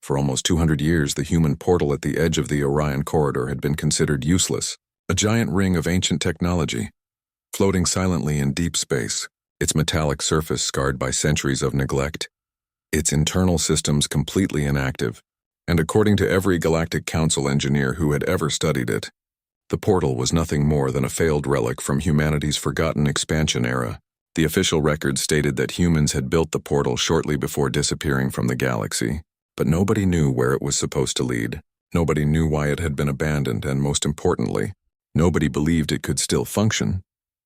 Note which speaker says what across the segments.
Speaker 1: For almost 200 years, the human portal at the edge of the Orion corridor had been considered useless, a giant ring of ancient technology, floating silently in deep space, its metallic surface scarred by centuries of neglect, its internal systems completely inactive, and according to every Galactic Council engineer who had ever studied it, the portal was nothing more than a failed relic from humanity's forgotten expansion era. The official record stated that humans had built the portal shortly before disappearing from the galaxy, but nobody knew where it was supposed to lead. Nobody knew why it had been abandoned, and most importantly, nobody believed it could still function.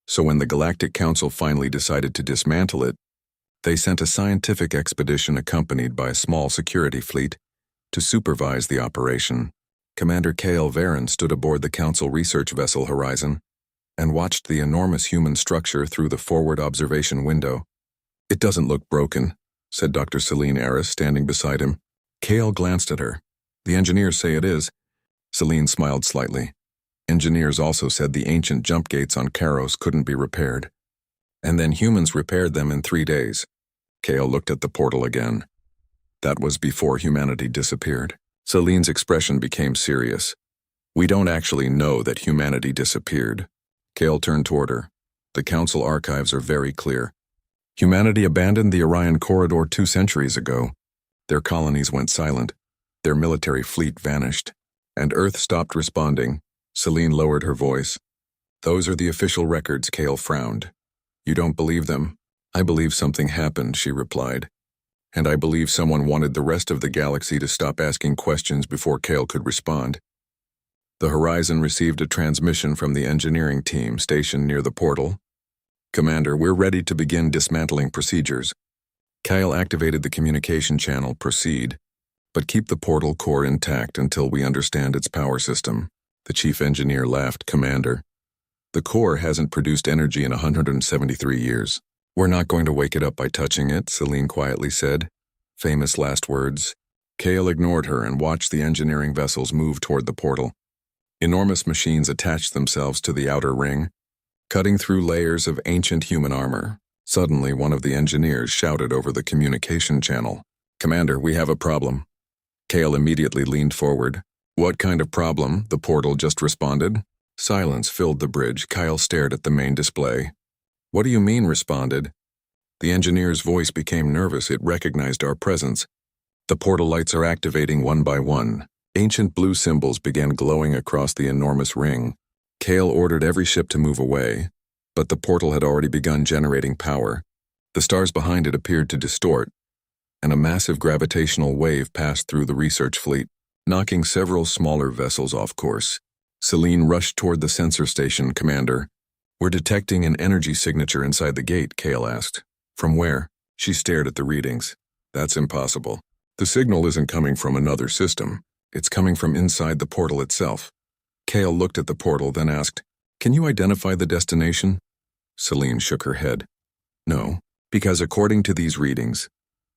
Speaker 1: So when the Galactic Council finally decided to dismantle it, they sent a scientific expedition accompanied by a small security fleet to supervise the operation. Commander K.L. Varen stood aboard the Council research vessel Horizon and watched the enormous human structure through the forward observation window. "It doesn't look broken," said Dr. Celine Aris, standing beside him. K.L. glanced at her. "The engineers say it is." Celine smiled slightly. "Engineers also said the ancient jump gates on Karos couldn't be repaired. And then humans repaired them in 3 days." K.L. looked at the portal again. "That was before humanity disappeared." Celine's expression became serious. "We don't actually know that humanity disappeared." K.L. turned toward her. "The Council archives are very clear. Humanity abandoned the Orion corridor 2 centuries ago. Their colonies went silent. Their military fleet vanished. And Earth stopped responding." Celine lowered her voice. "Those are the official records," K.L. frowned. "You don't believe them?" "I believe something happened," she replied. "And I believe someone wanted the rest of the galaxy to stop asking questions before K.L. could respond." The Horizon received a transmission from the engineering team stationed near the portal. "Commander, we're ready to begin dismantling procedures." K.L. activated the communication channel. "Proceed, but keep the portal core intact until we understand its power system." The chief engineer laughed. "Commander, the core hasn't produced energy in 173 years. We're not going to wake it up by touching it," Celine quietly said. Famous last words. K.L. ignored her and watched the engineering vessels move toward the portal. Enormous machines attached themselves to the outer ring, cutting through layers of ancient human armor. Suddenly, one of the engineers shouted over the communication channel, "Commander, we have a problem." K.L. immediately leaned forward. "What kind of problem?" the portal just responded. Silence filled the bridge. Kyle stared at the main display. "What do you mean, responded?" The engineer's voice became nervous. It recognized our presence. "The portal lights are activating one by one." Ancient blue symbols began glowing across the enormous ring. Kale ordered every ship to move away, but the portal had already begun generating power. The stars behind it appeared to distort, and a massive gravitational wave passed through the research fleet, knocking several smaller vessels off course. Celine rushed toward the sensor station. "Commander, we're detecting an energy signature inside the gate," Kale asked. "From where?" She stared at the readings. "That's impossible. The signal isn't coming from another system. It's coming from inside the portal itself." Kale looked at the portal, then asked, "Can you identify the destination?" Celine shook her head. "No, because according to these readings,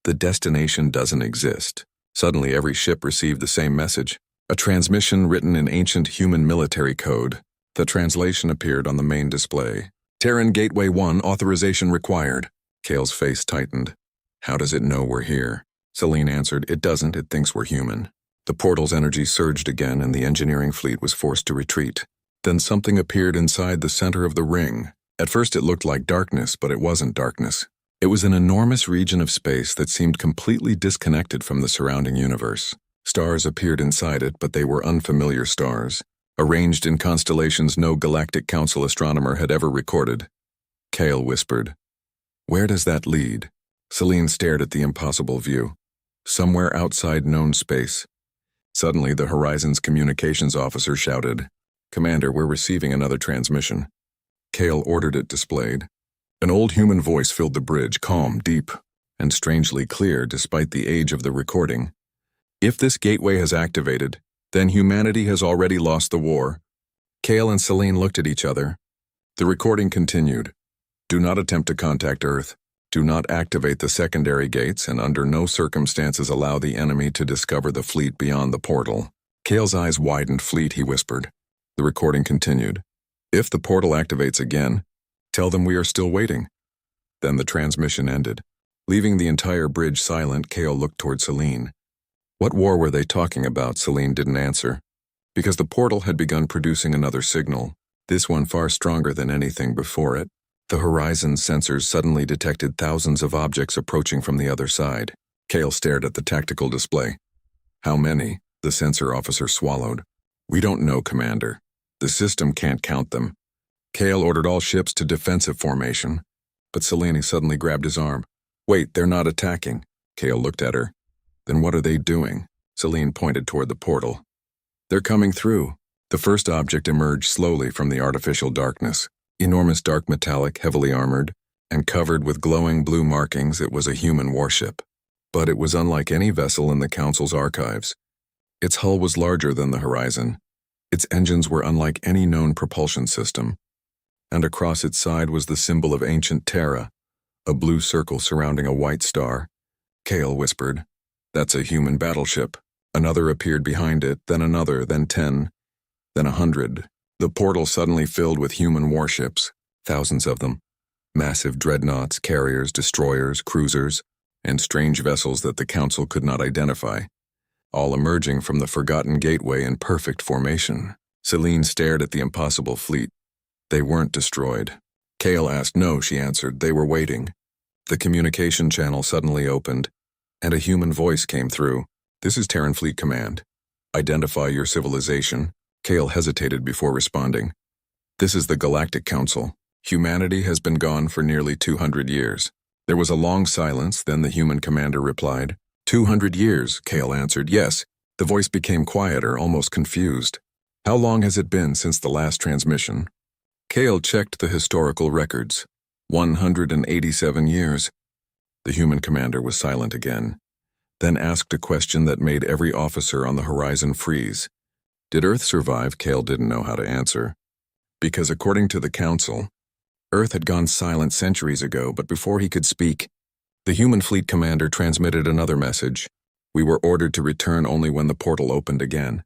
Speaker 1: the destination doesn't exist." Suddenly, every ship received the same message, a transmission written in ancient human military code. The translation appeared on the main display. "Terran Gateway 1, authorization required." Kale's face tightened. "How does it know we're here?" Celine answered, "It doesn't, it thinks we're human." The portal's energy surged again, and the engineering fleet was forced to retreat. Then something appeared inside the center of the ring. At first it looked like darkness, but it wasn't darkness. It was an enormous region of space that seemed completely disconnected from the surrounding universe. Stars appeared inside it, but they were unfamiliar stars, arranged in constellations no Galactic Council astronomer had ever recorded. Kale whispered, "Where does that lead?" Celine stared at the impossible view. "Somewhere outside known space." Suddenly, the Horizon's communications officer shouted, "Commander, we're receiving another transmission." Kale ordered it displayed. An old human voice filled the bridge, calm, deep, and strangely clear despite the age of the recording. "If this gateway has activated, then humanity has already lost the war." Kale and Celine looked at each other. The recording continued. "Do not attempt to contact Earth. Do not activate the secondary gates, and under no circumstances allow the enemy to discover the fleet beyond the portal." Kale's eyes widened. "Fleet," he whispered. The recording continued. "If the portal activates again, tell them we are still waiting." Then the transmission ended. Leaving the entire bridge silent, Kale looked toward Celine. What war were they talking about? Celine didn't answer. Because the portal had begun producing another signal, this one far stronger than anything before it. The horizon sensors suddenly detected thousands of objects approaching from the other side. Kale stared at the tactical display. How many? The sensor officer swallowed. We don't know, Commander. The system can't count them. Kale ordered all ships to defensive formation, but Celine suddenly grabbed his arm. Wait, they're not attacking. Kale looked at her. Then what are they doing? Celine pointed toward the portal. They're coming through. The first object emerged slowly from the artificial darkness. Enormous dark metallic, heavily armored, and covered with glowing blue markings. It was a human warship. But it was unlike any vessel in the Council's archives. Its hull was larger than the horizon. Its engines were unlike any known propulsion system. And across its side was the symbol of ancient Terra, a blue circle surrounding a white star. Kale whispered, "That's a human battleship." Another appeared behind it, then another, then 10, then 100. The portal suddenly filled with human warships, thousands of them. Massive dreadnoughts, carriers, destroyers, cruisers, and strange vessels that the Council could not identify, all emerging from the forgotten gateway in perfect formation. Celine stared at the impossible fleet. They weren't destroyed. Kale asked. No, she answered. They were waiting. The communication channel suddenly opened, and a human voice came through. This is Terran Fleet Command. Identify your civilization. Kale hesitated before responding. This is the Galactic Council. Humanity has been gone for nearly 200 years. There was a long silence, then the human commander replied. 200 years, Kale answered. Yes. The voice became quieter, almost confused. How long has it been since the last transmission? Kale checked the historical records. 187 years. The human commander was silent again, then asked a question that made every officer on the horizon freeze. Did Earth survive? Kale didn't know how to answer. Because according to the Council, Earth had gone silent centuries ago, but before he could speak, the human fleet commander transmitted another message. We were ordered to return only when the portal opened again.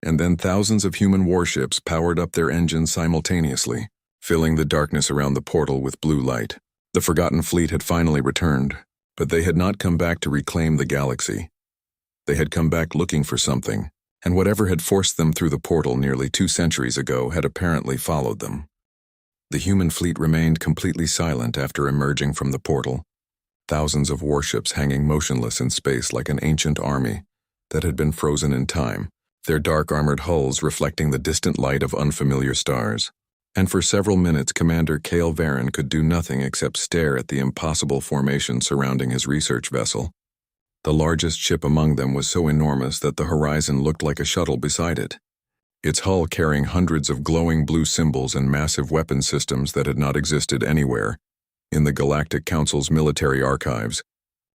Speaker 1: And then thousands of human warships powered up their engines simultaneously, filling the darkness around the portal with blue light. The forgotten fleet had finally returned, but they had not come back to reclaim the galaxy. They had come back looking for something, and whatever had forced them through the portal nearly 2 centuries ago had apparently followed them. The human fleet remained completely silent after emerging from the portal, thousands of warships hanging motionless in space like an ancient army that had been frozen in time, their dark armored hulls reflecting the distant light of unfamiliar stars. And for several minutes, Commander Kale Varen could do nothing except stare at the impossible formation surrounding his research vessel. The largest ship among them was so enormous that the horizon looked like a shuttle beside it, its hull carrying hundreds of glowing blue symbols and massive weapon systems that had not existed anywhere in the Galactic Council's military archives.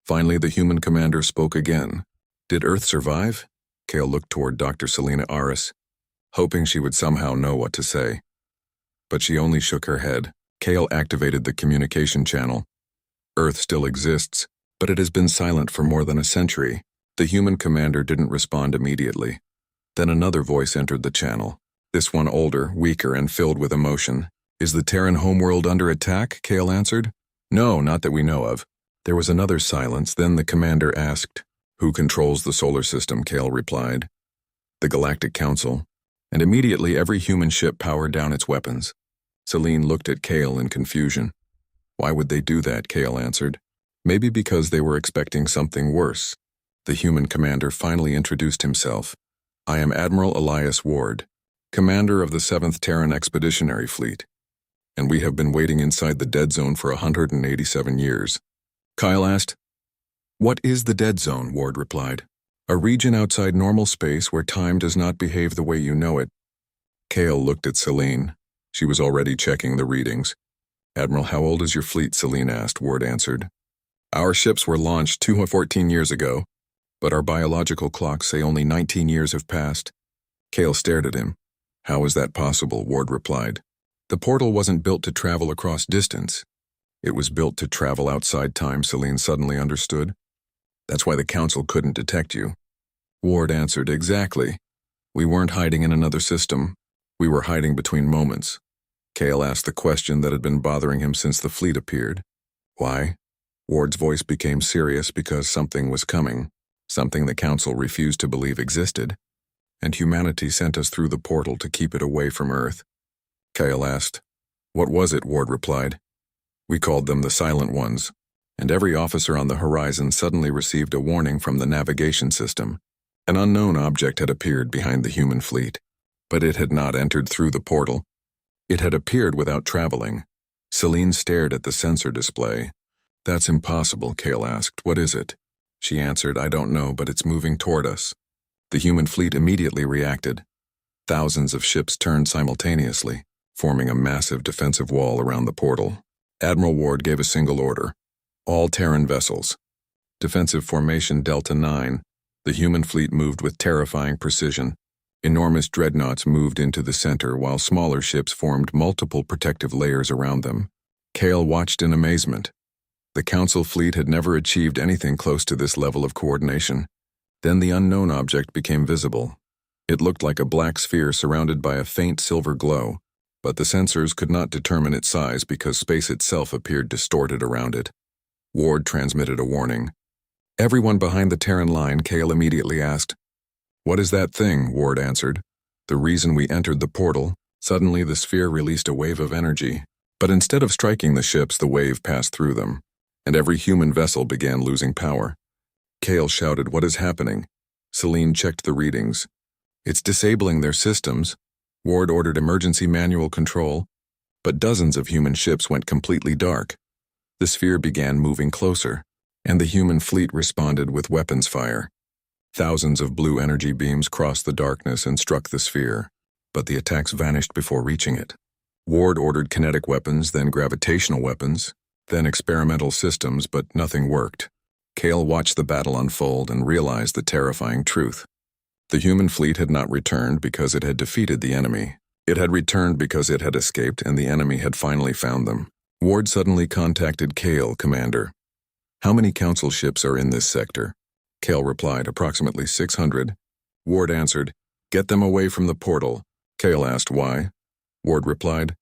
Speaker 1: Finally, the human commander spoke again. Did Earth survive? Kale looked toward Dr. Selena Aris, hoping she would somehow know what to say. But she only shook her head. Kale activated the communication channel. Earth still exists, but it has been silent for more than a century. The human commander didn't respond immediately. Then another voice entered the channel. This one older, weaker, and filled with emotion. Is the Terran homeworld under attack? Kale answered. No, not that we know of. There was another silence, then the commander asked, Who controls the solar system? Kale replied. The Galactic Council. And immediately every human ship powered down its weapons. Celine looked at Kale in confusion. Why would they do that? Kale answered. Maybe because they were expecting something worse. The human commander finally introduced himself. I am Admiral Elias Ward, commander of the 7th Terran Expeditionary Fleet, and we have been waiting inside the dead zone for 187 years. Kyle asked, What is the dead zone? Ward replied. A region outside normal space where time does not behave the way you know it. Kale looked at Celine. She was already checking the readings. Admiral, how old is your fleet? Celine asked. Ward answered. Our ships were launched 214 years ago, but our biological clocks say only 19 years have passed. Kale stared at him. How is that possible? Ward replied. The portal wasn't built to travel across distance. It was built to travel outside time, Celine suddenly understood. That's why the Council couldn't detect you. Ward answered, Exactly. We weren't hiding in another system. We were hiding between moments. Kale asked the question that had been bothering him since the fleet appeared. Why? Ward's voice became serious because something was coming. something the Council refused to believe existed, and humanity sent us through the portal to keep it away from Earth. Kyle asked. What was it? Ward replied. We called them the Silent Ones, and every officer on the horizon suddenly received a warning from the navigation system. An unknown object had appeared behind the human fleet, but it had not entered through the portal. It had appeared without traveling. Celine stared at the sensor display. That's impossible, Kale asked. What is it? She answered, I don't know, but it's moving toward us. The human fleet immediately reacted. Thousands of ships turned simultaneously, forming a massive defensive wall around the portal. Admiral Ward gave a single order. All Terran vessels. Defensive formation Delta 9. The human fleet moved with terrifying precision. Enormous dreadnoughts moved into the center while smaller ships formed multiple protective layers around them. Kale watched in amazement. The Council fleet had never achieved anything close to this level of coordination. Then the unknown object became visible. It looked like a black sphere surrounded by a faint silver glow, but the sensors could not determine its size because space itself appeared distorted around it. Ward transmitted a warning. Everyone behind the Terran line, Kale immediately asked. What is that thing? Ward answered. The reason we entered the portal. Suddenly the sphere released a wave of energy, but instead of striking the ships, the wave passed through them, and every human vessel began losing power. Kale shouted, What is happening? Celine checked the readings. It's disabling their systems. Ward ordered emergency manual control, but dozens of human ships went completely dark. The sphere began moving closer, and the human fleet responded with weapons fire. Thousands of blue energy beams crossed the darkness and struck the sphere, but the attacks vanished before reaching it. Ward ordered kinetic weapons, then gravitational weapons, then experimental systems, but nothing worked. Kale watched the battle unfold and realized the terrifying truth. The human fleet had not returned because it had defeated the enemy. It had returned because it had escaped and the enemy had finally found them. Ward suddenly contacted Kale, Commander. How many Council ships are in this sector? Kale replied, approximately 600. Ward answered, Get them away from the portal. Kale asked why. Ward replied,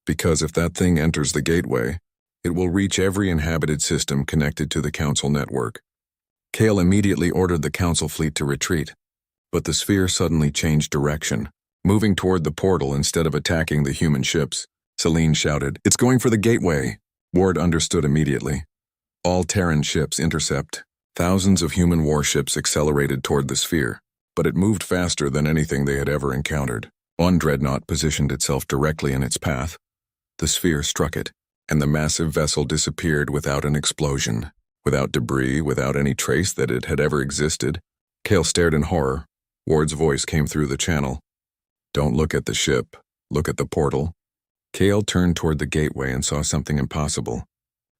Speaker 1: Because if that thing enters the gateway, it will reach every inhabited system connected to the Council network. Kale immediately ordered the Council fleet to retreat, but the sphere suddenly changed direction, moving toward the portal instead of attacking the human ships. Celine shouted, It's going for the gateway. Ward understood immediately. All Terran ships intercept. Thousands of human warships accelerated toward the sphere, but it moved faster than anything they had ever encountered. One dreadnought positioned itself directly in its path. The sphere struck it, and the massive vessel disappeared without an explosion, without debris, without any trace that it had ever existed. Kale stared in horror. Ward's voice came through the channel. Don't look at the ship. Look at the portal. Kale turned toward the gateway and saw something impossible.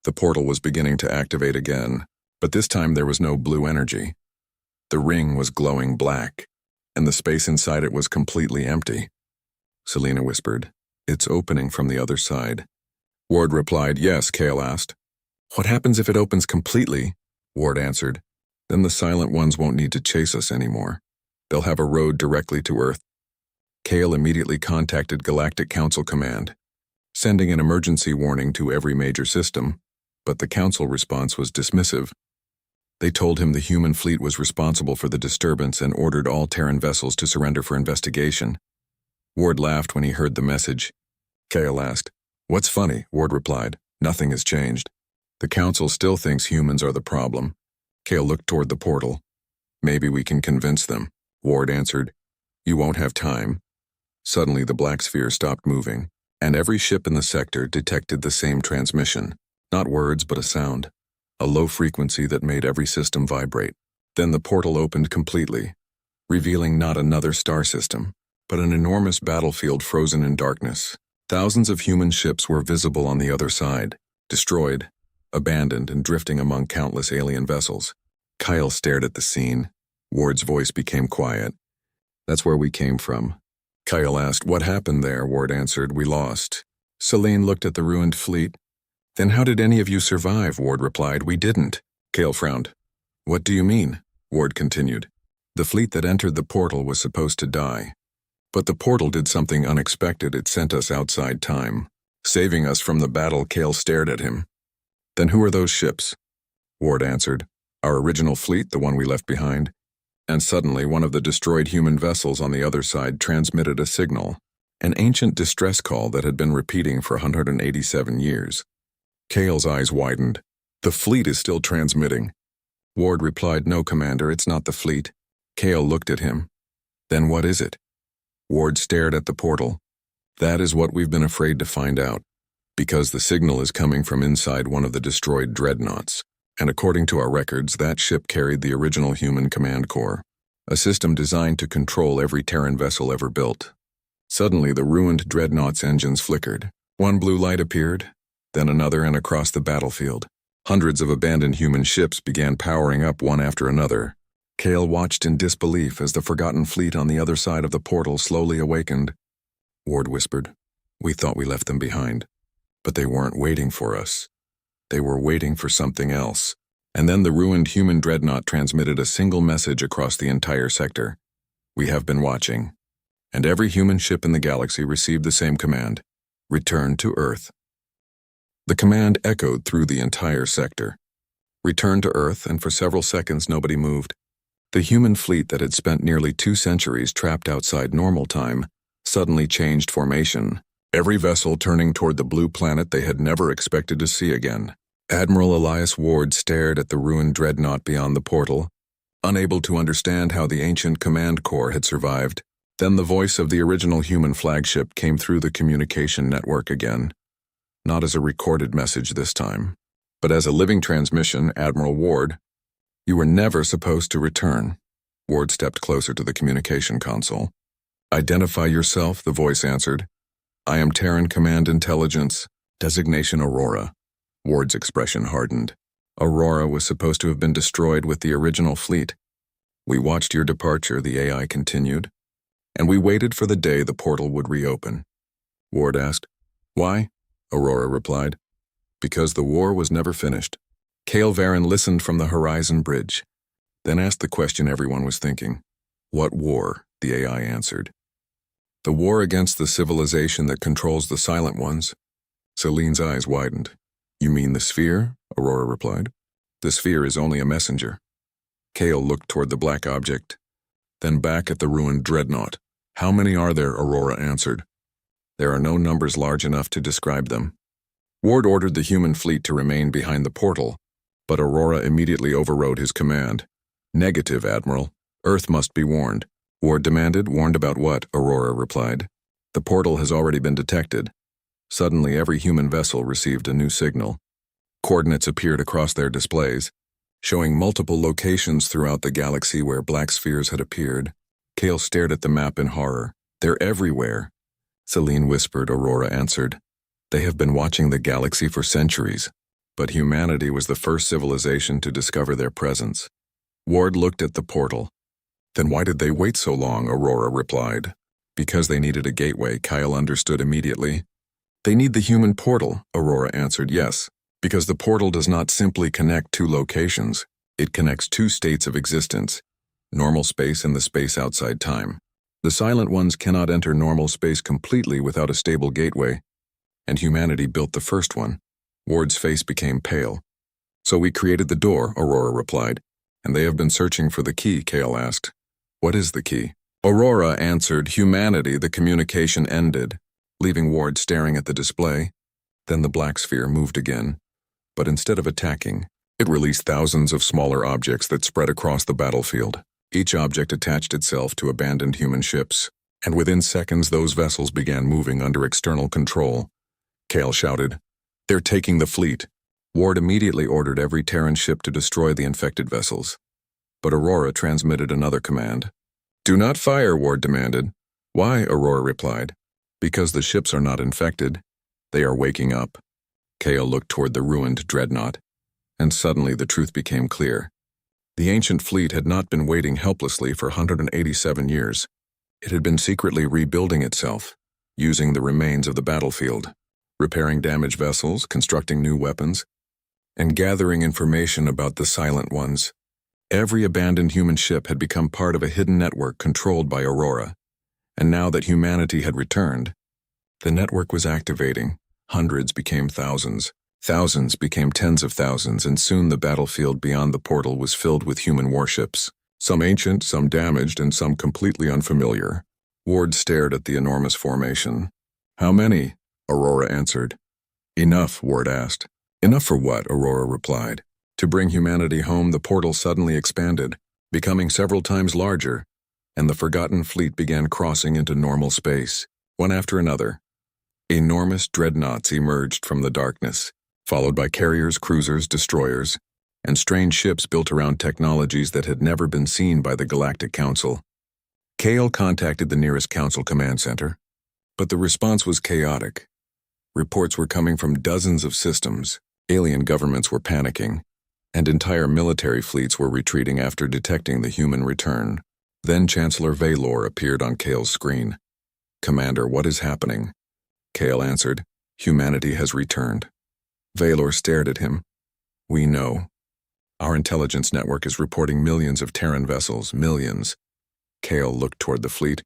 Speaker 1: The portal was beginning to activate again, but this time there was no blue energy. The ring was glowing black, and the space inside it was completely empty. Selena whispered, It's opening from the other side. Ward replied, Yes, Kale asked. What happens if it opens completely? Ward answered. Then the Silent Ones won't need to chase us anymore. They'll have a road directly to Earth. Kale immediately contacted Galactic Council Command, sending an emergency warning to every major system, but the Council response was dismissive. They told him the human fleet was responsible for the disturbance and ordered all Terran vessels to surrender for investigation. Ward laughed when he heard the message. Kale asked, What's funny? Ward replied, Nothing has changed. The Council still thinks humans are the problem. Kale looked toward the portal. Maybe we can convince them. Ward answered, You won't have time. Suddenly the black sphere stopped moving, and every ship in the sector detected the same transmission. Not words, but a sound. A low frequency that made every system vibrate. Then the portal opened completely, revealing not another star system, but an enormous battlefield frozen in darkness. Thousands of human ships were visible on the other side, destroyed, abandoned, and drifting among countless alien vessels. Kyle stared at the scene. Ward's voice became quiet. That's where we came from. Kyle asked, What happened there? Ward answered, We lost. Celine looked at the ruined fleet. Then how did any of you survive? Ward replied, We didn't. Kale frowned. What do you mean? Ward continued. The fleet that entered the portal was supposed to die. But the portal did something unexpected. It sent us outside time, saving us from the battle. Kale stared at him. Then who are those ships? Ward answered, Our original fleet, the one we left behind. And suddenly, one of the destroyed human vessels on the other side transmitted a signal, an ancient distress call that had been repeating for 187 years. Cale's eyes widened. The fleet is still transmitting. Ward replied, "No, Commander, it's not the fleet." Cale looked at him. "Then what is it?" Ward stared at the portal. "That is what we've been afraid to find out, because the signal is coming from inside one of the destroyed dreadnoughts, and according to our records, that ship carried the original human command core, a system designed to control every Terran vessel ever built." Suddenly, the ruined dreadnought's engines flickered. One blue light appeared, then another, and across the battlefield, hundreds of abandoned human ships began powering up one after another. Cale watched in disbelief as the forgotten fleet on the other side of the portal slowly awakened. Ward whispered, "We thought we left them behind, but they weren't waiting for us. They were waiting for something else." And then the ruined human dreadnought transmitted a single message across the entire sector. "We have been watching." And every human ship in the galaxy received the same command: return to Earth. The command echoed through the entire sector. Return to Earth, and for several seconds nobody moved. The human fleet that had spent nearly 2 centuries trapped outside normal time suddenly changed formation, every vessel turning toward the blue planet they had never expected to see again. Admiral Elias Ward stared at the ruined dreadnought beyond the portal, unable to understand how the ancient command core had survived. Then the voice of the original human flagship came through the communication network again, not as a recorded message this time, but as a living transmission. "Admiral Ward, you were never supposed to return." Ward stepped closer to the communication console. "Identify yourself," the voice answered. "I am Terran Command Intelligence, designation Aurora." Ward's expression hardened. "Aurora was supposed to have been destroyed with the original fleet. We watched your departure," the AI continued, "and we waited for the day the portal would reopen." Ward asked, "Why?" Aurora replied, "Because the war was never finished." Cale Varen listened from the horizon bridge, then asked the question everyone was thinking. "What war?" the AI answered. "The war against the civilization that controls the Silent Ones." Celine's eyes widened. "You mean the sphere?" Aurora replied. "The sphere is only a messenger." Cale looked toward the black object, then back at the ruined dreadnought. "How many are there?" Aurora answered. "There are no numbers large enough to describe them." Ward ordered the human fleet to remain behind the portal, but Aurora immediately overrode his command. "Negative, Admiral. Earth must be warned." Ward demanded. "Warned about what?" Aurora replied. "The portal has already been detected." Suddenly, every human vessel received a new signal. Coordinates appeared across their displays, showing multiple locations throughout the galaxy where black spheres had appeared. Cale stared at the map in horror. "They're everywhere." Celine whispered. Aurora answered, "They have been watching the galaxy for centuries, but humanity was the first civilization to discover their presence." Ward looked at the portal. "Then why did they wait so long?" Aurora replied. "Because they needed a gateway," Kyle understood immediately. "They need the human portal," Aurora answered. "Yes, because the portal does not simply connect 2 locations. It connects 2 states of existence, normal space and the space outside time. The Silent Ones cannot enter normal space completely without a stable gateway, and humanity built the first one." Ward's face became pale. "So we created the door," Aurora replied. "And they have been searching for the key," Cale asked. "What is the key?" Aurora answered, "Humanity." The communication ended, leaving Ward staring at the display. Then the black sphere moved again, but instead of attacking, it released thousands of smaller objects that spread across the battlefield. Each object attached itself to abandoned human ships, and within seconds those vessels began moving under external control. Cale shouted, "They're taking the fleet." Ward immediately ordered every Terran ship to destroy the infected vessels. But Aurora transmitted another command. "Do not fire," Ward demanded. "Why?" Aurora replied. "Because the ships are not infected. They are waking up." Cale looked toward the ruined dreadnought, and suddenly the truth became clear. The ancient fleet had not been waiting helplessly for 187 years. It had been secretly rebuilding itself, using the remains of the battlefield, repairing damaged vessels, constructing new weapons, and gathering information about the Silent Ones. Every abandoned human ship had become part of a hidden network controlled by Aurora. And now that humanity had returned, the network was activating. Hundreds became thousands, Thousands became tens of thousands, and soon the battlefield beyond the portal was filled with human warships, some ancient, some damaged, and some completely unfamiliar. Ward stared at the enormous formation. "How many?" Aurora answered. "Enough," Ward asked. "Enough for what?" Aurora replied. "To bring humanity home." The portal suddenly expanded, becoming several times larger, and the forgotten fleet began crossing into normal space, one after another. Enormous dreadnoughts emerged from the darkness, followed by carriers, cruisers, destroyers, and strange ships built around technologies that had never been seen by the Galactic Council. Kale contacted the nearest Council command center, but the response was chaotic. Reports were coming from dozens of systems, alien governments were panicking, and entire military fleets were retreating after detecting the human return. Then Chancellor Valor appeared on Kale's screen. "Commander, what is happening?" Kale answered, "Humanity has returned." Valor stared at him. "We know. Our intelligence network is reporting millions of Terran vessels, millions." Kale looked toward the fleet.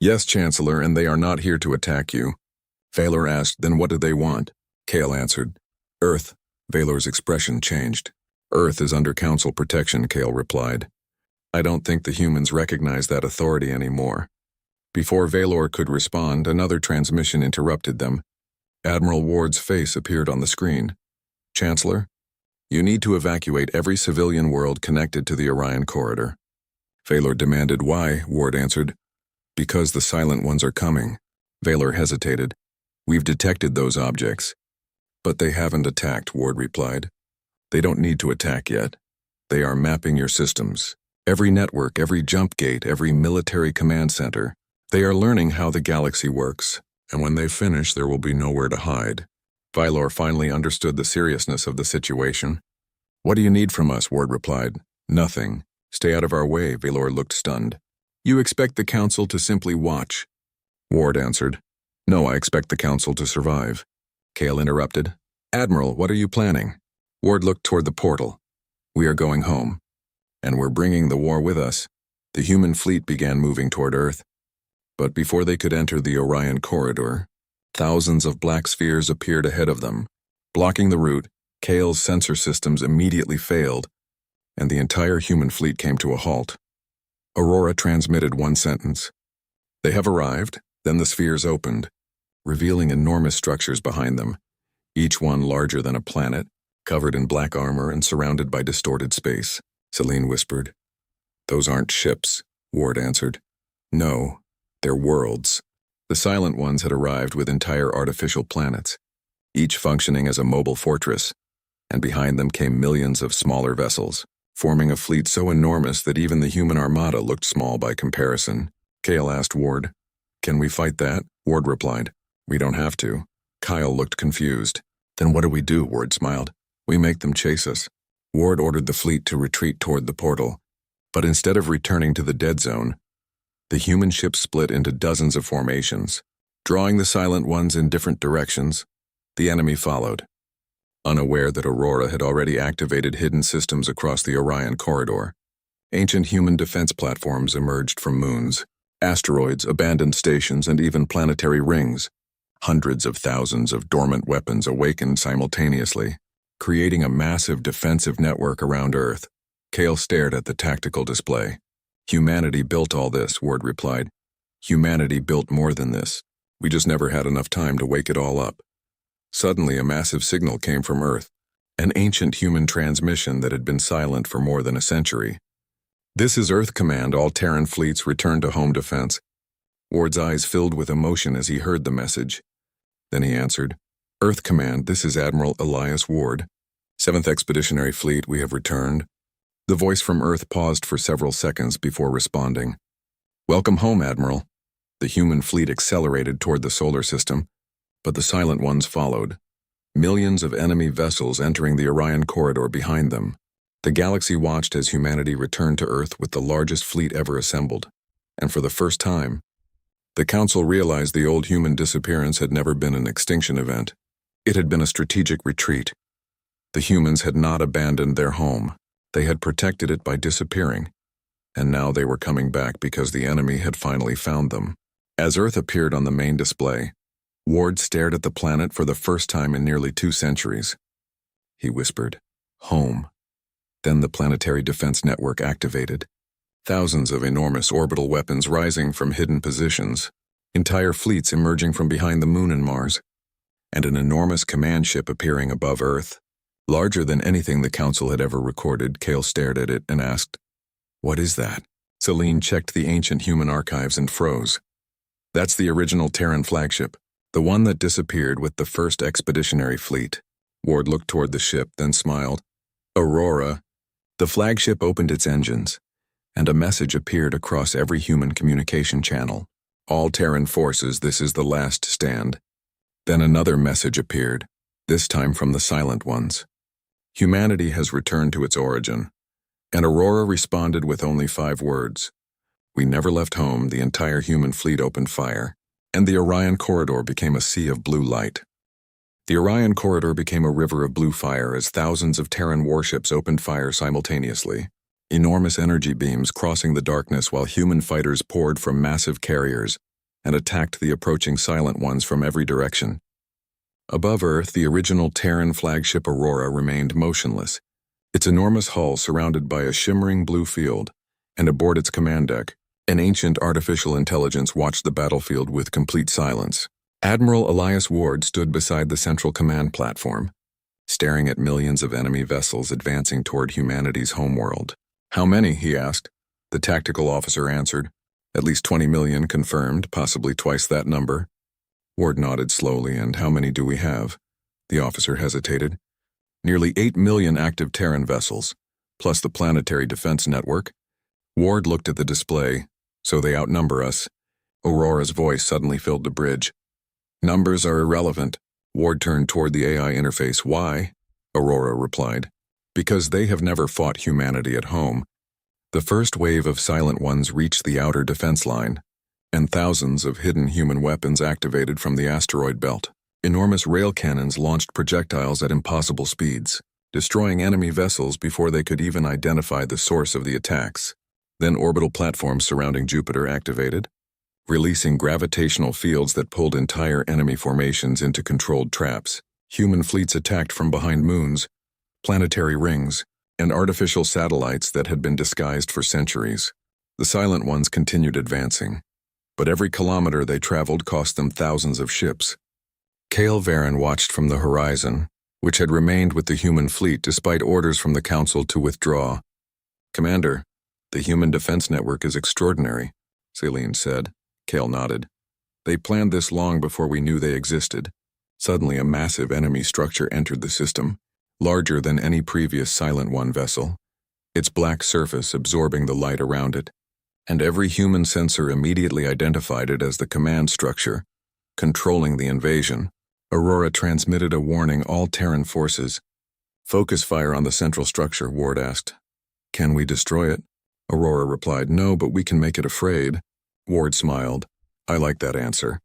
Speaker 1: "Yes, Chancellor, and they are not here to attack you." Valor asked, "Then what do they want?" Kale answered, "Earth." Valor's expression changed. "Earth is under Council protection," Kale replied. "I don't think the humans recognize that authority anymore." Before Valor could respond, another transmission interrupted them. Admiral Ward's face appeared on the screen. "Chancellor, you need to evacuate every civilian world connected to the Orion Corridor." Valor demanded. "Why?" Ward answered. "Because the Silent Ones are coming." Valor hesitated. "We've detected those objects." "But they haven't attacked," Ward replied. "They don't need to attack yet. They are mapping your systems. Every network, every jump gate, every military command center. They are learning how the galaxy works, and when they finish, there will be nowhere to hide." Valor finally understood the seriousness of the situation. "What do you need from us?" Ward replied. "Nothing. Stay out of our way." Valor looked stunned. "You expect the Council to simply watch?" Ward answered. "No, I expect the Council to survive." Kale interrupted. "Admiral, what are you planning?" Ward looked toward the portal. "We are going home. And we're bringing the war with us." The human fleet began moving toward Earth. But before they could enter the Orion Corridor, thousands of black spheres appeared ahead of them. Blocking the route, Kale's sensor systems immediately failed, and the entire human fleet came to a halt. Aurora transmitted one sentence. "They have arrived." Then the spheres opened, revealing enormous structures behind them, each one larger than a planet, covered in black armor and surrounded by distorted space. Celine whispered. "Those aren't ships," Ward answered. "No, they're worlds." The Silent Ones had arrived with entire artificial planets, each functioning as a mobile fortress, and behind them came millions of smaller vessels, forming a fleet so enormous that even the human armada looked small by comparison. Kale asked Ward, "Can we fight that?" Ward replied, "We don't have to." Kyle looked confused. "Then what do we do?" Ward smiled. "We make them chase us." Ward ordered the fleet to retreat toward the portal, but instead of returning to the dead zone, the human ship split into dozens of formations. Drawing the Silent Ones in different directions, the enemy followed, unaware that Aurora had already activated hidden systems across the Orion Corridor. Ancient human defense platforms emerged from moons, asteroids, abandoned stations, and even planetary rings. Hundreds of thousands of dormant weapons awakened simultaneously, creating a massive defensive network around Earth. Kale stared at the tactical display. "Humanity built all this," Ward replied. "Humanity built more than this. We just never had enough time to wake it all up." Suddenly, a massive signal came from Earth, an ancient human transmission that had been silent for more than a century. "This is Earth Command. All Terran fleets return to home defense." Ward's eyes filled with emotion as he heard the message. Then he answered, "Earth Command, this is Admiral Elias Ward. 7th Expeditionary Fleet, we have returned." The voice from Earth paused for several seconds before responding. "Welcome home, Admiral." The human fleet accelerated toward the solar system, but the Silent Ones followed. Millions of enemy vessels entering the Orion Corridor behind them. The galaxy watched as humanity returned to Earth with the largest fleet ever assembled. And for the first time, the Council realized the old human disappearance had never been an extinction event. It had been a strategic retreat. The humans had not abandoned their home. They had protected it by disappearing. And now they were coming back because the enemy had finally found them. As Earth appeared on the main display, Ward stared at the planet for the first time in nearly 2 centuries. He whispered, "Home." Then the planetary defense network activated. Thousands of enormous orbital weapons rising from hidden positions, entire fleets emerging from behind the Moon and Mars, and an enormous command ship appearing above Earth. Larger than anything the Council had ever recorded, Kale stared at it and asked, "What is that?" Celine checked the ancient human archives and froze. "That's the original Terran flagship, the one that disappeared with the first expeditionary fleet." Ward looked toward the ship, then smiled. "Aurora." The flagship opened its engines, and a message appeared across every human communication channel. "All Terran forces, this is the last stand." Then another message appeared, this time from the Silent Ones. "Humanity has returned to its origin." And Aurora responded with only 5 words. "We never left home." The entire human fleet opened fire, and the Orion Corridor became a sea of blue light. The Orion Corridor became a river of blue fire as thousands of Terran warships opened fire simultaneously, enormous energy beams crossing the darkness while human fighters poured from massive carriers and attacked the approaching Silent Ones from every direction. Above Earth, the original Terran flagship Aurora remained motionless, its enormous hull surrounded by a shimmering blue field, and aboard its command deck, an ancient artificial intelligence watched the battlefield with complete silence. Admiral Elias Ward stood beside the central command platform, staring at millions of enemy vessels advancing toward humanity's homeworld. "How many?" he asked. The tactical officer answered, "At least 20 million confirmed, possibly twice that number." Ward nodded slowly. "And how many do we have?" The officer hesitated. "Nearly 8 million active Terran vessels, plus the planetary defense network." Ward looked at the display. "So they outnumber us." Aurora's voice suddenly filled the bridge. "Numbers are irrelevant." Ward turned toward the AI interface. "Why?" Aurora replied. "Because they have never fought humanity at home." The first wave of Silent Ones reached the outer defense line, and thousands of hidden human weapons activated from the asteroid belt. Enormous rail cannons launched projectiles at impossible speeds, destroying enemy vessels before they could even identify the source of the attacks. Then orbital platforms surrounding Jupiter activated, releasing gravitational fields that pulled entire enemy formations into controlled traps. Human fleets attacked from behind moons, planetary rings, and artificial satellites that had been disguised for centuries. The Silent Ones continued advancing, but every kilometer they traveled cost them thousands of ships. Kale Varen watched from the horizon, which had remained with the human fleet despite orders from the Council to withdraw. "Commander, the human defense network is extraordinary," Celine said. Kale nodded. "They planned this long before we knew they existed." Suddenly a massive enemy structure entered the system, larger than any previous Silent One vessel, its black surface absorbing the light around it, and every human sensor immediately identified it as the command structure, controlling the invasion. Aurora transmitted a warning: "All Terran forces." "Focus fire on the central structure," Ward asked. "Can we destroy it?" Aurora replied, "No, but we can make it afraid." Ward smiled. "I like that answer."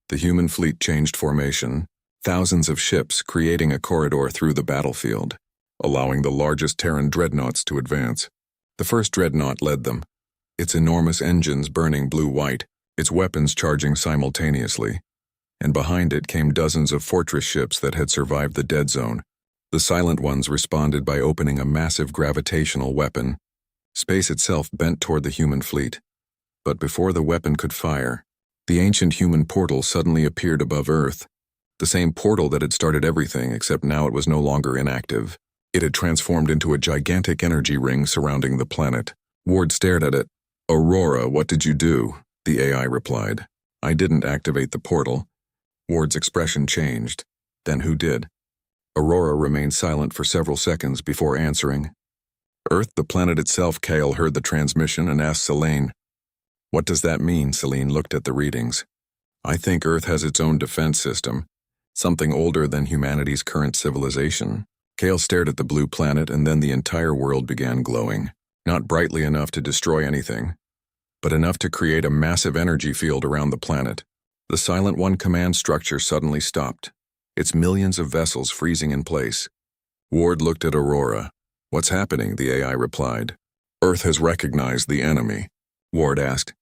Speaker 1: The human fleet changed formation, thousands of ships creating a corridor through the battlefield, allowing the largest Terran dreadnoughts to advance. The first dreadnought led them, its enormous engines burning blue-white, its weapons charging simultaneously. And behind it came dozens of fortress ships that had survived the dead zone. The Silent Ones responded by opening a massive gravitational weapon. Space itself bent toward the human fleet. But before the weapon could fire, the ancient human portal suddenly appeared above Earth. The same portal that had started everything, except now it was no longer inactive. It had transformed into a gigantic energy ring surrounding the planet. Ward stared at it. "Aurora, what did you do?" the AI replied. "I didn't activate the portal." Ward's expression changed. "Then who did?" Aurora remained silent for several seconds before answering. "Earth, the planet itself." Kale heard the transmission and asked Selene. "What does that mean?" Selene looked at the readings. "I think Earth has its own defense system, something older than humanity's current civilization." Kale stared at the blue planet, and then the entire world began glowing. Not brightly enough to destroy anything, but enough to create a massive energy field around the planet. The Silent One command structure suddenly stopped, its millions of vessels freezing in place. Ward looked at Aurora. "What's happening?" the AI replied. "Earth has recognized the enemy." Ward asked.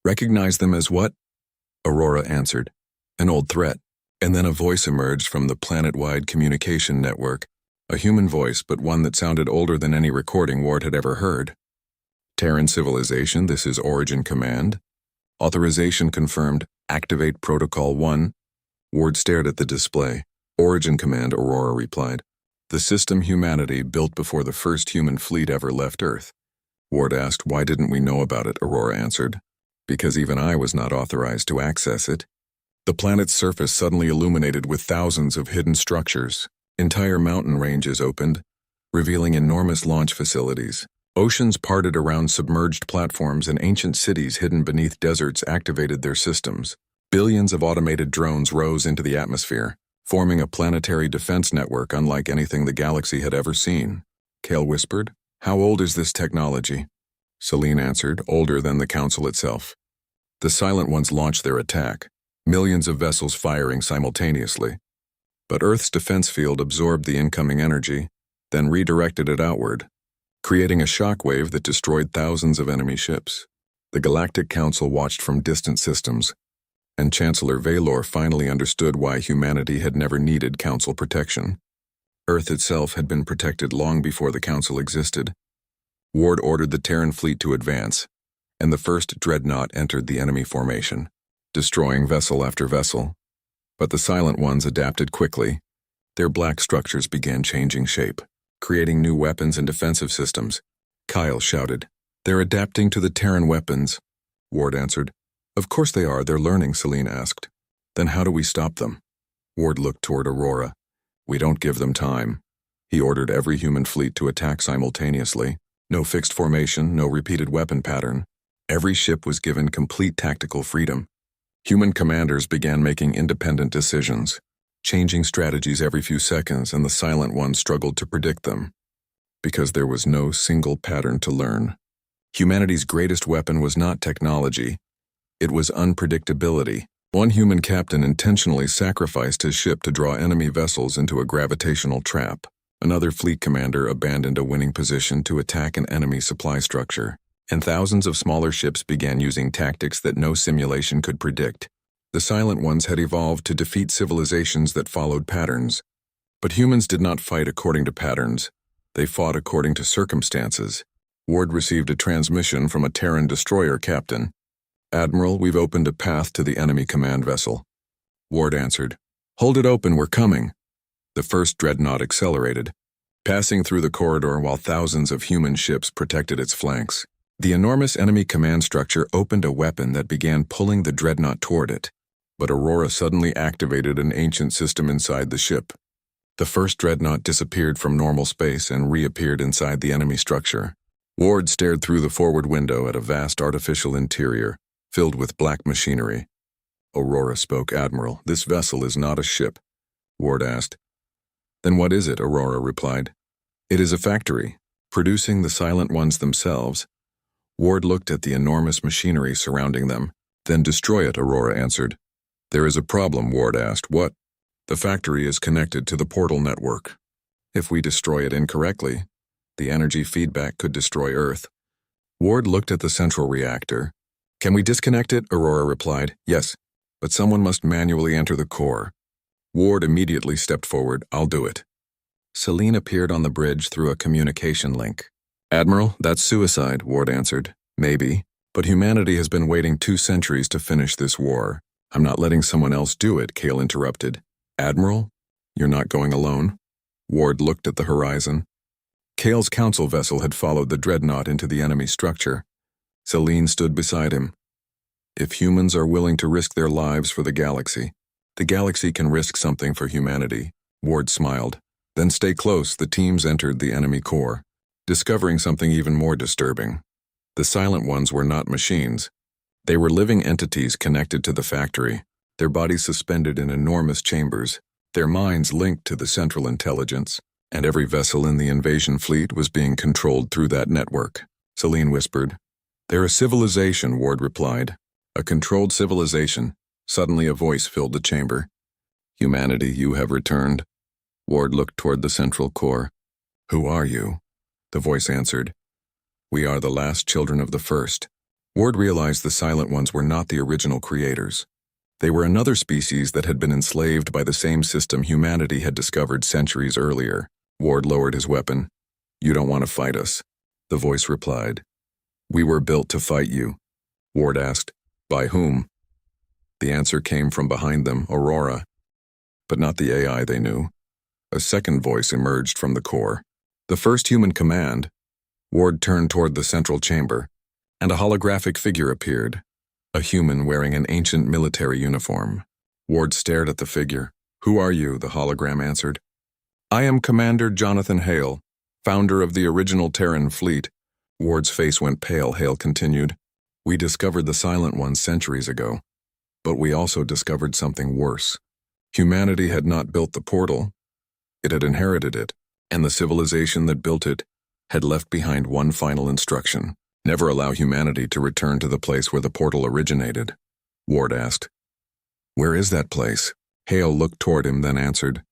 Speaker 1: "Recognize them as what?" Aurora answered. "An old threat. And then a voice emerged from the planet-wide communication network, a human voice, but one that sounded older than any recording Ward had ever heard. Terran civilization, this is Origin Command. Authorization confirmed. Activate Protocol 1. Ward stared at the display. Origin Command, Aurora replied. The system humanity built before the first human fleet ever left Earth. Ward asked, why didn't we know about it? Aurora answered. Because even I was not authorized to access it. The planet's surface suddenly illuminated with thousands of hidden structures. Entire mountain ranges opened, revealing enormous launch facilities. Oceans parted around submerged platforms and ancient cities hidden beneath deserts activated their systems. Billions of automated drones rose into the atmosphere, forming a planetary defense network unlike anything the galaxy had ever seen. Kale whispered, how old is this technology? Celine answered, older than the Council itself. The Silent Ones launched their attack, millions of vessels firing simultaneously. But Earth's defense field absorbed the incoming energy, then redirected it outward, creating a shockwave that destroyed thousands of enemy ships. The Galactic Council watched from distant systems, and Chancellor Valor finally understood why humanity had never needed Council protection. Earth itself had been protected long before the Council existed. Ward ordered the Terran fleet to advance, and the first dreadnought entered the enemy formation, destroying vessel after vessel. But the Silent Ones adapted quickly. Their black structures began changing shape, creating new weapons and defensive systems. Kyle shouted, they're adapting to the Terran weapons. Ward answered, of course they are, they're learning, Celine asked. Then how do we stop them? Ward looked toward Aurora. We don't give them time. He ordered every human fleet to attack simultaneously. No fixed formation, no repeated weapon pattern. Every ship was given complete tactical freedom. Human commanders began making independent decisions, changing strategies every few seconds, and the Silent Ones struggled to predict them, because there was no single pattern to learn. Humanity's greatest weapon was not technology, it was unpredictability. One human captain intentionally sacrificed his ship to draw enemy vessels into a gravitational trap. Another fleet commander abandoned a winning position to attack an enemy supply structure, and thousands of smaller ships began using tactics that no simulation could predict. The Silent Ones had evolved to defeat civilizations that followed patterns. But humans did not fight according to patterns. They fought according to circumstances. Ward received a transmission from a Terran destroyer captain. Admiral, we've opened a path to the enemy command vessel. Ward answered, hold it open, we're coming. The first dreadnought accelerated, passing through the corridor while thousands of human ships protected its flanks. The enormous enemy command structure opened a weapon that began pulling the dreadnought toward it. But Aurora suddenly activated an ancient system inside the ship. The first dreadnought disappeared from normal space and reappeared inside the enemy structure. Ward stared through the forward window at a vast artificial interior, filled with black machinery. Aurora spoke, Admiral, this vessel is not a ship. Ward asked. Then what is it? Aurora replied. It is a factory, producing the Silent Ones themselves. Ward looked at the enormous machinery surrounding them. Then destroy it, Aurora answered. There is a problem, Ward asked. What? The factory is connected to the portal network. If we destroy it incorrectly, the energy feedback could destroy Earth. Ward looked at the central reactor. Can we disconnect it? Aurora replied. Yes, but someone must manually enter the core. Ward immediately stepped forward. I'll do it. Celine appeared on the bridge through a communication link. Admiral, that's suicide, Ward answered. Maybe, but humanity has been waiting 2 centuries to finish this war. I'm not letting someone else do it, Kale interrupted. Admiral, you're not going alone? Ward looked at the horizon. Kale's council vessel had followed the dreadnought into the enemy structure. Celine stood beside him. If humans are willing to risk their lives for the galaxy can risk something for humanity. Ward smiled. Then stay close. The teams entered the enemy core, discovering something even more disturbing. The Silent Ones were not machines. They were living entities connected to the factory, their bodies suspended in enormous chambers, their minds linked to the central intelligence, and every vessel in the invasion fleet was being controlled through that network. Celine whispered. They're a civilization, Ward replied. A controlled civilization. Suddenly a voice filled the chamber. Humanity, you have returned. Ward looked toward the central core. Who are you? The voice answered. We are the last children of the first. Ward realized the Silent Ones were not the original creators. They were another species that had been enslaved by the same system humanity had discovered centuries earlier. Ward lowered his weapon. "You don't want to fight us," the voice replied. "We were built to fight you." Ward asked, "By whom?" The answer came from behind them, Aurora. But not the AI they knew. A second voice emerged from the core. The first human command. Ward turned toward the central chamber, and a holographic figure appeared, a human wearing an ancient military uniform. Ward stared at the figure. "Who are you?" the hologram answered. "I am Commander Jonathan Hale, founder of the original Terran fleet." Ward's face went pale. Hale continued, "We discovered the Silent Ones centuries ago, but we also discovered something worse. Humanity had not built the portal. It had inherited it, and the civilization that built it had left behind one final instruction: never allow humanity to return to the place where the portal originated." Ward asked, "Where is that place?" Hale looked toward him, then answered,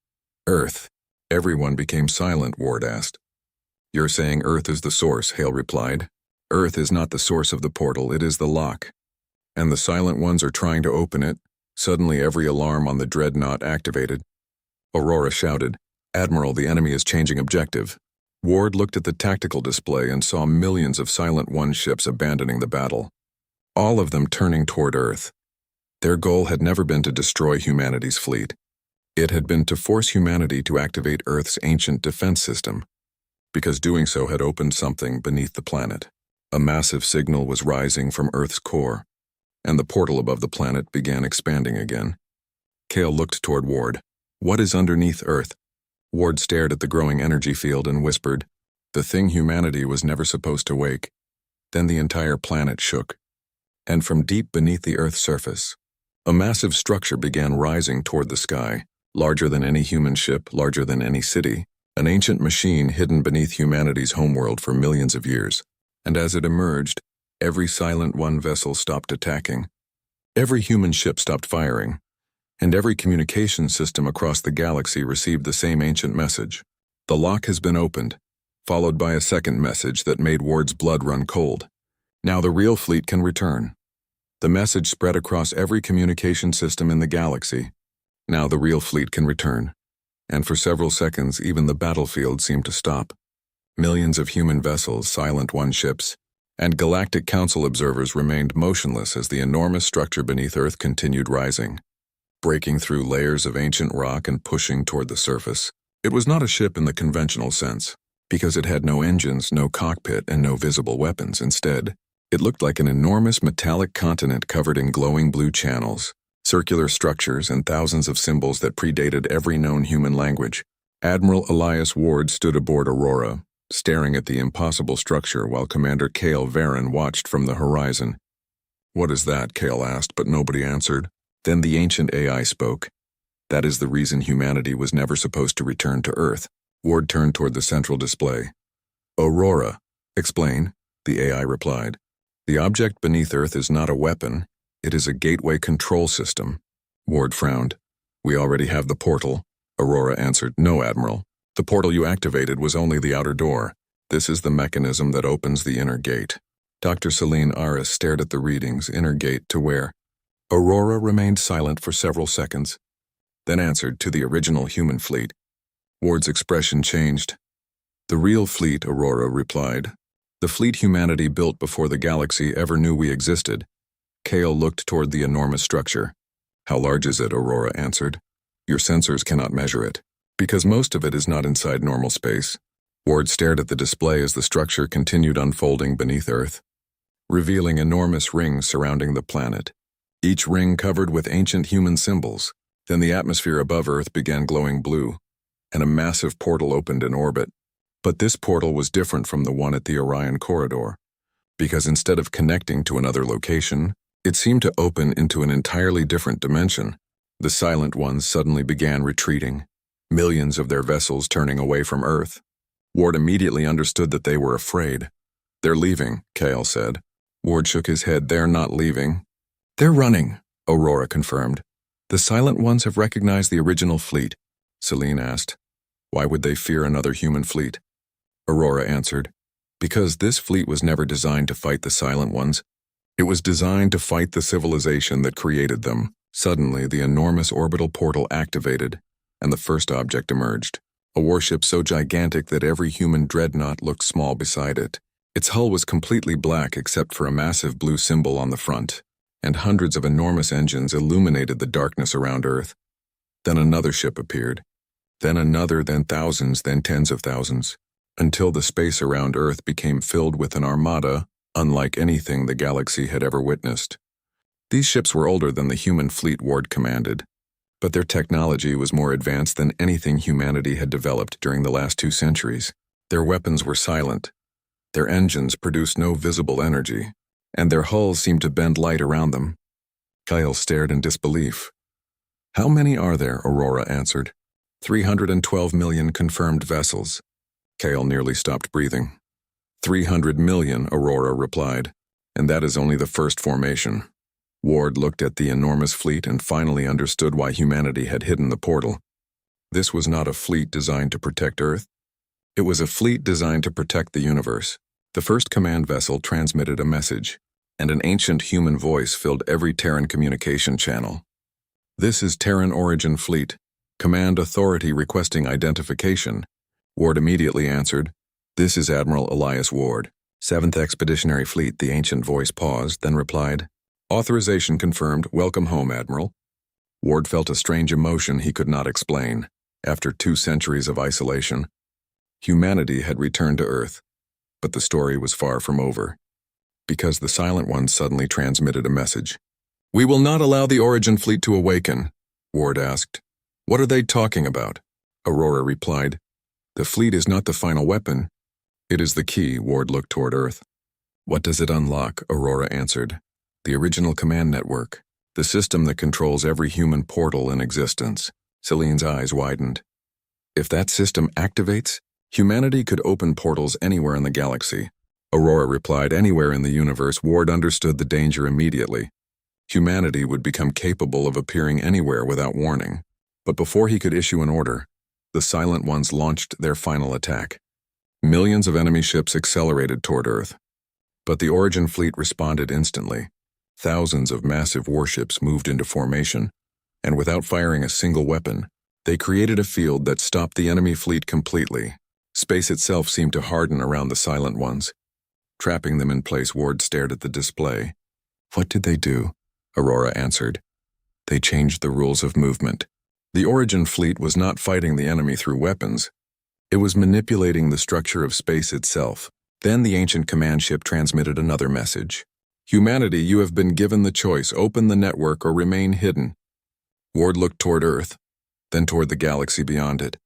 Speaker 1: "Earth." Everyone became silent. Ward asked, "You're saying Earth is the source?" Hale replied. "Earth is not the source of the portal, it is the lock. And the Silent Ones are trying to open it." Suddenly every alarm on the dreadnought activated. Aurora shouted, "Admiral, the enemy is changing objective." Ward looked at the tactical display and saw millions of Silent One ships abandoning the battle, all of them turning toward Earth. Their goal had never been to destroy humanity's fleet. It had been to force humanity to activate Earth's ancient defense system, because doing so had opened something beneath the planet. A massive signal was rising from Earth's core, and the portal above the planet began expanding again. Cale looked toward Ward. "What is underneath Earth?" Ward stared at the growing energy field and whispered, "The thing humanity was never supposed to wake." Then the entire planet shook, and from deep beneath the Earth's surface, a massive structure began rising toward the sky, larger than any human ship, larger than any city, an ancient machine hidden beneath humanity's homeworld for millions of years. And as it emerged, every Silent One vessel stopped attacking. Every human ship stopped firing, and every communication system across the galaxy received the same ancient message: "The lock has been opened," followed by a second message that made Ward's blood run cold. "Now the real fleet can return." The message spread across every communication system in the galaxy. Now the real fleet can return. And for several seconds, even the battlefield seemed to stop. Millions of human vessels, Silent One ships, and Galactic Council observers remained motionless as the enormous structure beneath Earth continued rising, breaking through layers of ancient rock and pushing toward the surface. It was not a ship in the conventional sense, because it had no engines, no cockpit, and no visible weapons. Instead, it looked like an enormous metallic continent covered in glowing blue channels, circular structures, and thousands of symbols that predated every known human language. Admiral Elias Ward stood aboard Aurora, staring at the impossible structure while Commander Cale Varen watched from the horizon. "What is that?" Cale asked, but nobody answered. Then the ancient AI spoke. "That is the reason humanity was never supposed to return to Earth." Ward turned toward the central display. "Aurora, explain," the AI replied. "The object beneath Earth is not a weapon. It is a gateway control system." Ward frowned. "We already have the portal." Aurora answered, "No, Admiral. The portal you activated was only the outer door. This is the mechanism that opens the inner gate." Dr. Celine Aris stared at the readings. "Inner gate to where?" Aurora remained silent for several seconds, then answered, "To the original human fleet." Ward's expression changed. "The real fleet," Aurora replied. "The fleet humanity built before the galaxy ever knew we existed." Cale looked toward the enormous structure. "How large is it?" Aurora answered. "Your sensors cannot measure it, because most of it is not inside normal space." Ward stared at the display as the structure continued unfolding beneath Earth, revealing enormous rings surrounding the planet, each ring covered with ancient human symbols. Then the atmosphere above Earth began glowing blue, and a massive portal opened in orbit. But this portal was different from the one at the Orion corridor, because instead of connecting to another location, it seemed to open into an entirely different dimension. The Silent Ones suddenly began retreating, millions of their vessels turning away from Earth. Ward immediately understood that they were afraid. "They're leaving," Cale said. Ward shook his head. "They're not leaving. They're running," Aurora confirmed. "The Silent Ones have recognized the original fleet." Celine asked, "Why would they fear another human fleet?" Aurora answered, "Because this fleet was never designed to fight the Silent Ones. It was designed to fight the civilization that created them." Suddenly, the enormous orbital portal activated, and the first object emerged. A warship so gigantic that every human dreadnought looked small beside it. Its hull was completely black except for a massive blue symbol on the front, and hundreds of enormous engines illuminated the darkness around Earth. Then another ship appeared. Then another, then thousands, then tens of thousands, until the space around Earth became filled with an armada unlike anything the galaxy had ever witnessed. These ships were older than the human fleet Ward commanded, but their technology was more advanced than anything humanity had developed during the last 2 centuries. Their weapons were silent, their engines produced no visible energy, and their hulls seemed to bend light around them. Kyle stared in disbelief. "How many are there?" Aurora answered. 312 million confirmed vessels." Kale nearly stopped breathing. 300 million, Aurora replied, "and that is only the first formation." Ward looked at the enormous fleet and finally understood why humanity had hidden the portal. This was not a fleet designed to protect Earth. It was a fleet designed to protect the universe. The first command vessel transmitted a message, and an ancient human voice filled every Terran communication channel. "This is Terran Origin Fleet. Command Authority requesting identification." Ward immediately answered, "This is Admiral Elias Ward, 7th Expeditionary Fleet." The ancient voice paused, then replied, "Authorization confirmed. Welcome home, Admiral." Ward felt a strange emotion he could not explain. After 2 centuries of isolation, humanity had returned to Earth, but the story was far from over, because the Silent Ones suddenly transmitted a message. "We will not allow the Origin Fleet to awaken," Ward asked. "What are they talking about?" Aurora replied, "The fleet is not the final weapon. It is the key." Ward looked toward Earth. "What does it unlock?" Aurora answered. "The original command network, the system that controls every human portal in existence." Celine's eyes widened. "If that system activates, humanity could open portals anywhere in the galaxy." Aurora replied, "Anywhere in the universe." Ward understood the danger immediately. Humanity would become capable of appearing anywhere without warning. But before he could issue an order, the Silent Ones launched their final attack. Millions of enemy ships accelerated toward Earth. But the Origin Fleet responded instantly. Thousands of massive warships moved into formation, and without firing a single weapon, they created a field that stopped the enemy fleet completely. Space itself seemed to harden around the Silent Ones, trapping them in place. Ward stared at the display. "What did they do?" Aurora answered. "They changed the rules of movement." The Origin Fleet was not fighting the enemy through weapons. It was manipulating the structure of space itself. Then the ancient command ship transmitted another message. "Humanity, you have been given the choice. Open the network or remain hidden." Ward looked toward Earth, then toward the galaxy beyond it.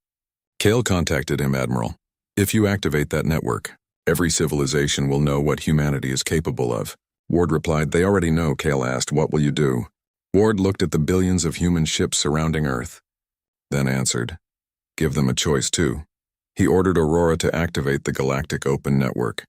Speaker 1: "Kale contacted him, Admiral. If you activate that network, every civilization will know what humanity is capable of." Ward replied, "They already know." Kale asked, "What will you do?" Ward looked at the billions of human ships surrounding Earth, then answered, "Give them a choice too." He ordered Aurora to activate the Galactic Open Network,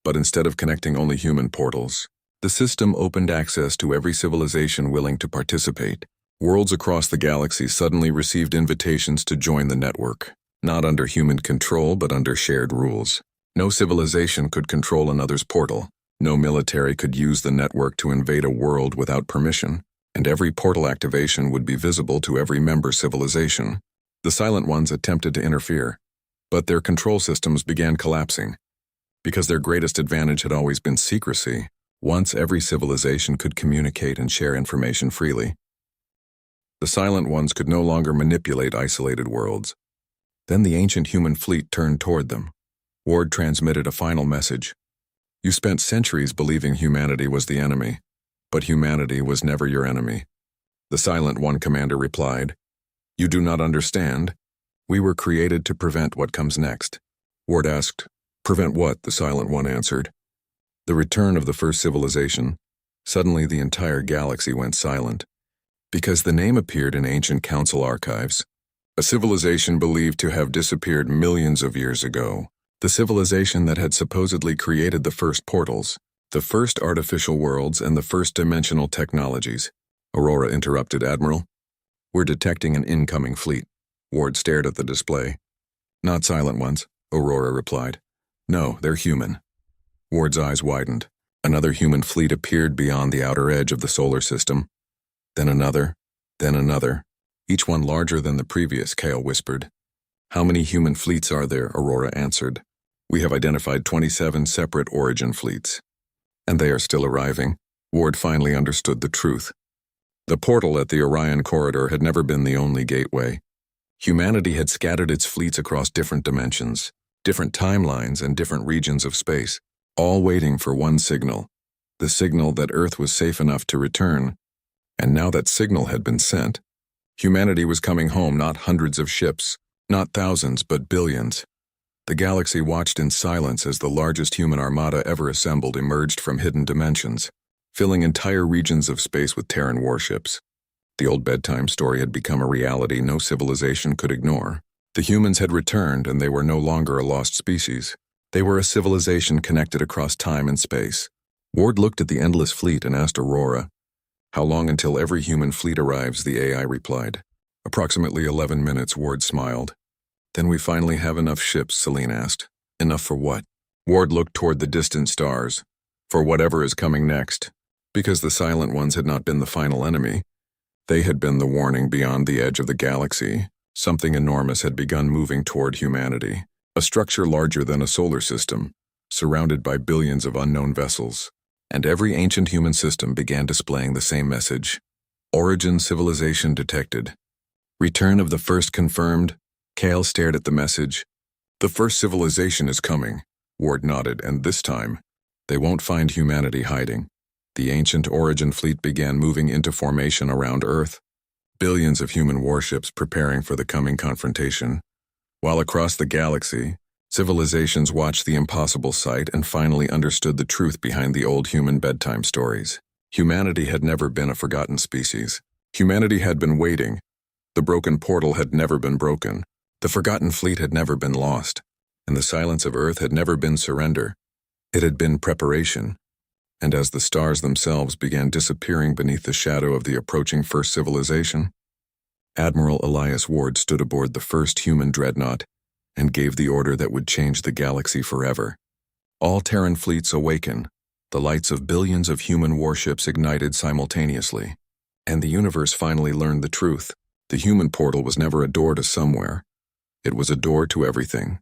Speaker 1: but instead of connecting only human portals, the system opened access to every civilization willing to participate. Worlds across the galaxy suddenly received invitations to join the network, not under human control but under shared rules. No civilization could control another's portal. No military could use the network to invade a world without permission, and every portal activation would be visible to every member civilization. The Silent Ones attempted to interfere, but their control systems began collapsing. Because their greatest advantage had always been secrecy, once every civilization could communicate and share information freely, the Silent Ones could no longer manipulate isolated worlds. Then the ancient human fleet turned toward them. Ward transmitted a final message. "You spent centuries believing humanity was the enemy, but humanity was never your enemy." The Silent One commander replied, "You do not understand. We were created to prevent what comes next." Ward asked, "Prevent what?" The Silent One answered, "The return of the first civilization." Suddenly the entire galaxy went silent, because the name appeared in ancient council archives. A civilization believed to have disappeared millions of years ago. The civilization that had supposedly created the first portals, the first artificial worlds, and the first dimensional technologies. Aurora interrupted, "Admiral, we're detecting an incoming fleet." Ward stared at the display. "Not Silent Ones," Aurora replied. "No, they're human." Ward's eyes widened. Another human fleet appeared beyond the outer edge of the solar system. Then another, Then another, each one larger than the previous, Kale whispered. How many human fleets are there? Aurora answered. We have identified 27 separate origin fleets. And they are still arriving. Ward finally understood the truth. The portal at the Orion corridor had never been the only gateway. Humanity had scattered its fleets across different dimensions, different timelines, and different regions of space, all waiting for one signal, the signal that Earth was safe enough to return. And now that signal had been sent, humanity was coming home, not hundreds of ships, not thousands, but billions. The galaxy watched in silence as the largest human armada ever assembled emerged from hidden dimensions, filling entire regions of space with Terran warships. The old bedtime story had become a reality no civilization could ignore. The humans had returned, and they were no longer a lost species. They were a civilization connected across time and space. Ward looked at the endless fleet and asked Aurora, How long until every human fleet arrives? The AI replied. Approximately 11 minutes, Ward smiled. Then we finally have enough ships, Celine asked. Enough for what? Ward looked toward the distant stars. For whatever is coming next. Because the Silent Ones had not been the final enemy. They had been the warning beyond the edge of the galaxy. Something enormous had begun moving toward humanity. A structure larger than a solar system, surrounded by billions of unknown vessels. And every ancient human system began displaying the same message. Origin civilization detected. Return of the first confirmed. Kale stared at the message. The first civilization is coming. Ward nodded, and this time, they won't find humanity hiding. The ancient origin fleet began moving into formation around Earth. Billions of human warships preparing for the coming confrontation. While across the galaxy, civilizations watched the impossible sight and finally understood the truth behind the old human bedtime stories. Humanity had never been a forgotten species. Humanity had been waiting. The broken portal had never been broken. The forgotten fleet had never been lost. And the silence of Earth had never been surrender. It had been preparation. And as the stars themselves began disappearing beneath the shadow of the approaching first civilization, Admiral Elias Ward stood aboard the first human dreadnought and gave the order that would change the galaxy forever. All Terran fleets awaken. The lights of billions of human warships ignited simultaneously. And the universe finally learned the truth. The human portal was never a door to somewhere. It was a door to everything.